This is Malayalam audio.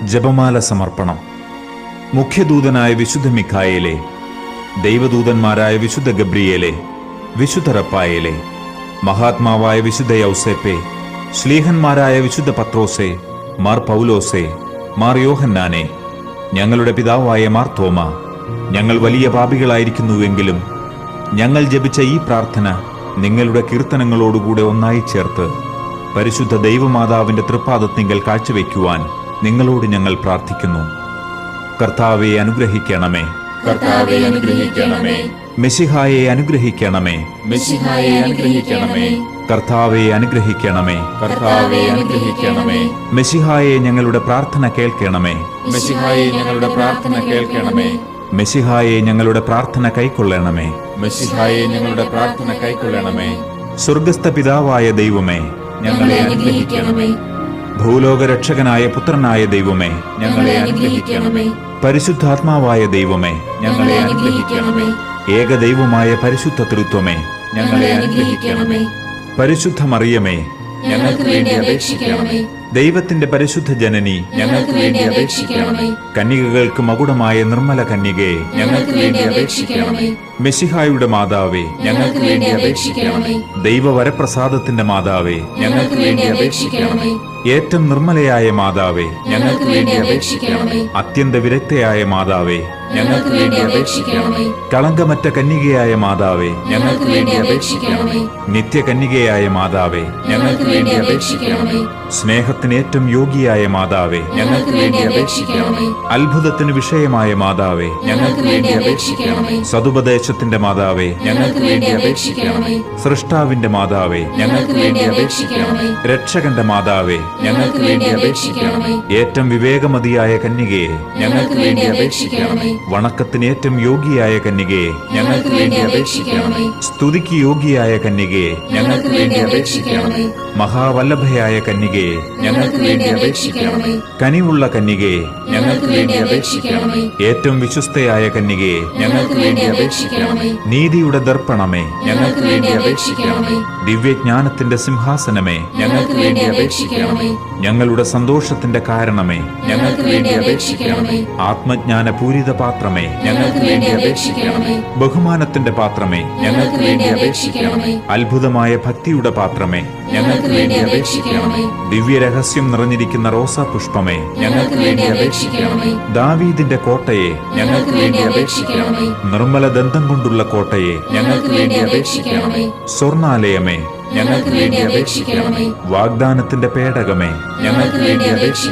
ജപമാല സമർപ്പണം. മുഖ്യദൂതനായ വിശുദ്ധ മിഖായേലേ, ദൈവദൂതന്മാരായ വിശുദ്ധ ഗബ്രിയേലേ, വിശുദ്ധ റപ്പായേലേ, മഹാത്മാവായ വിശുദ്ധ യൗസേപ്പേ, ശ്ലീഹന്മാരായ വിശുദ്ധ പത്രോസേ, മാർ പൗലോസേ, മാർ യോഹന്നാനെ, ഞങ്ങളുടെ പിതാവായ മാർ തോമ, ഞങ്ങൾ വലിയ പാപികളായിരിക്കുന്നുവെങ്കിലും ഞങ്ങൾ ജപിച്ച ഈ പ്രാർത്ഥന നിങ്ങളുടെ കീർത്തനങ്ങളോടുകൂടെ ഒന്നായി ചേർത്ത് പരിശുദ്ധ ദൈവമാതാവിന്റെ തൃപ്പാദത്തിങ്കൽ കാഴ്ചവെക്കുവാൻ നിങ്ങളോട് ഞങ്ങൾ പ്രാർത്ഥിക്കുന്നു. കർത്താവെ അനുഗ്രഹിക്കണമേ, കർത്താവെ അനുഗ്രഹിക്കണമേ. മെശിഹായെ അനുഗ്രഹിക്കണമേ, മെശിഹായെ അനുഗ്രഹിക്കണമേ. കർത്താവെ അനുഗ്രഹിക്കണമേ, കർത്താവെ അനുഗ്രഹിക്കണമേ. മെശിഹായെ ഞങ്ങളുടെ പ്രാർത്ഥന കേൾക്കണമേ, മെശിഹായെ ഞങ്ങളുടെ പ്രാർത്ഥന കേൾക്കണമേ. മെശിഹായെ ഞങ്ങളുടെ പ്രാർത്ഥന കൈക്കൊള്ളണമേ, മെശിഹായെ ഞങ്ങളുടെ പ്രാർത്ഥന കൈക്കൊള്ളണമേ. സ്വർഗസ്ഥ പിതാവായ ദൈവമേ, ഞങ്ങളെ അനുഗ്രഹിക്കണമേ. ഭൂലോകരക്ഷകനായ പുത്രനായ ദൈവമേ, ഞങ്ങളെ അനുഗ്രഹിക്കണമേ. പരിശുദ്ധാത്മാവായ ദൈവമേ, ഞങ്ങളെ അനുഗ്രഹിക്കണമേ. ഏകദൈവമായ പരിശുദ്ധ തൃത്വമേ, ഞങ്ങളെ അനുഗ്രഹിക്കണമേ. പരിശുദ്ധ മറിയമേ, ഞങ്ങൾക്ക് വേണ്ടി അപേക്ഷിക്കണമേ. ദൈവത്തിന്റെ പരിശുദ്ധ ജനനി, ഞങ്ങൾക്ക് വേണ്ടി അപേക്ഷിക്കണമേ. കന്യകകൾക്ക് മകുടമായ നിർമ്മല കന്യകയെ, ഞങ്ങൾക്ക് വേണ്ടി അപേക്ഷിക്കണമേ. മെശിഹായുടെ മാതാവേ, ഞങ്ങൾക്ക് വേണ്ടി അപേക്ഷിക്കണമേ. ദൈവവരപ്രസാദത്തിന്റെ മാതാവേ, ഞങ്ങൾക്ക് വേണ്ടി അപേക്ഷിക്കണമേ. ഏറ്റവും നിർമ്മലയായ മാതാവേ, ഞങ്ങൾക്ക് വേണ്ടി അപേക്ഷിക്കണമേ. അത്യന്ത വിരക്തയായ മാതാവേ, ഞങ്ങൾക്ക് വേണ്ടി അപേക്ഷിക്കണമേ. കളങ്കമറ്റ കന്യകയായ മാതാവേ, ഞങ്ങൾക്ക് വേണ്ടി അപേക്ഷിക്കണമേ. നിത്യകന്യകയായ മാതാവേ, ഞങ്ങൾക്ക് വേണ്ടി അപേക്ഷിക്കണമേ. സ്നേഹത്തിന് ഏറ്റവും യോഗ്യയായ മാതാവേ, ഞങ്ങൾക്ക് വേണ്ടി അപേക്ഷിക്കണമേ. അത്ഭുതത്തിന് വിഷയമായ മാതാവേ, ഞങ്ങൾക്ക് വേണ്ടി അപേക്ഷിക്കണമേ. സതുപദേശത്തിന്റെ മാതാവേ, ഞങ്ങൾക്ക് വേണ്ടി അപേക്ഷിക്കണമേ. സൃഷ്ടാവിന്റെ മാതാവേ, ഞങ്ങൾക്ക് വേണ്ടി അപേക്ഷിക്കണമേ. രക്ഷകന്റെ മാതാവേ, ഞങ്ങൾക്ക് വേണ്ടി അപേക്ഷിക്കണമേ. ഏറ്റവും വിവേകമതിയായ കന്യകയെ, ഞങ്ങൾക്ക് വേണ്ടി അപേക്ഷിക്കണമേ. വണക്കത്തിന് ഏറ്റവും യോഗ്യയായ കന്യകയെ, ഞങ്ങൾക്ക് വേണ്ടി അപേക്ഷിക്കണമേ. സ്തുതിക്ക് യോഗ്യയായ കന്യകയെ, ഞങ്ങൾക്ക് വേണ്ടി അപേക്ഷിക്കണമേ. മഹാവല്ലഭയായ കന്യകയെ, ഞങ്ങൾക്ക് വേണ്ടി അപേക്ഷിക്കണമേ. കനിവുള്ള കന്യകയെ, ഞങ്ങൾക്ക് വേണ്ടി അപേക്ഷിക്കണമേ. ഏറ്റവും വിശ്വസ്തയായ കന്യകയെ, ഞങ്ങൾക്ക് വേണ്ടി അപേക്ഷിക്കണമേ. നീതിയുടെ ദർപ്പണമേ, ഞങ്ങൾക്ക് വേണ്ടി അപേക്ഷിക്കണമേ. ദിവ്യജ്ഞാനത്തിന്റെ സിംഹാസനമേ, ഞങ്ങൾക്ക് വേണ്ടി അപേക്ഷിക്കണമേ. ഞങ്ങളുടെ സന്തോഷത്തിന്റെ കാരണമേ, ഞങ്ങൾക്ക് വേണ്ടി അപേക്ഷിക്കണമേ. ആത്മജ്ഞാന പൂരിത പാത്രമേ, ഞങ്ങൾക്ക് വേണ്ടി അപേക്ഷിക്കണമേ. ബഹുമാനത്തിന്റെ പാത്രമേ, ഞങ്ങൾക്ക് വേണ്ടി അപേക്ഷിക്കണമേ. അത്ഭുതമായ ഭക്തിയുടെ പാത്രമേ, ഞങ്ങൾക്ക് വേണ്ടി അപേക്ഷിക്കണമേ. ദിവ്യരഹസ്യം നിറഞ്ഞിരിക്കുന്ന റോസാ പുഷ്പമേ, ഞങ്ങൾക്ക് വേണ്ടി അപേക്ഷിക്കണമേ. ദാവീദിന്റെ കോട്ടയെ, ഞങ്ങൾക്ക് വേണ്ടി അപേക്ഷിക്കണമേ. നിർമ്മല ദന്തം കൊണ്ടുള്ള കോട്ടയെ, ഞങ്ങൾക്ക് വേണ്ടി അപേക്ഷിക്കണമേ. സ്വർണാലയമേ, ഞങ്ങൾക്ക് വേണ്ടി അപേക്ഷിക്കണമേ. വാഗ്ദാനത്തിന്റെ പേടകമേ, ഞങ്ങൾക്ക് വേണ്ടി അപേക്ഷിക്കണമേ.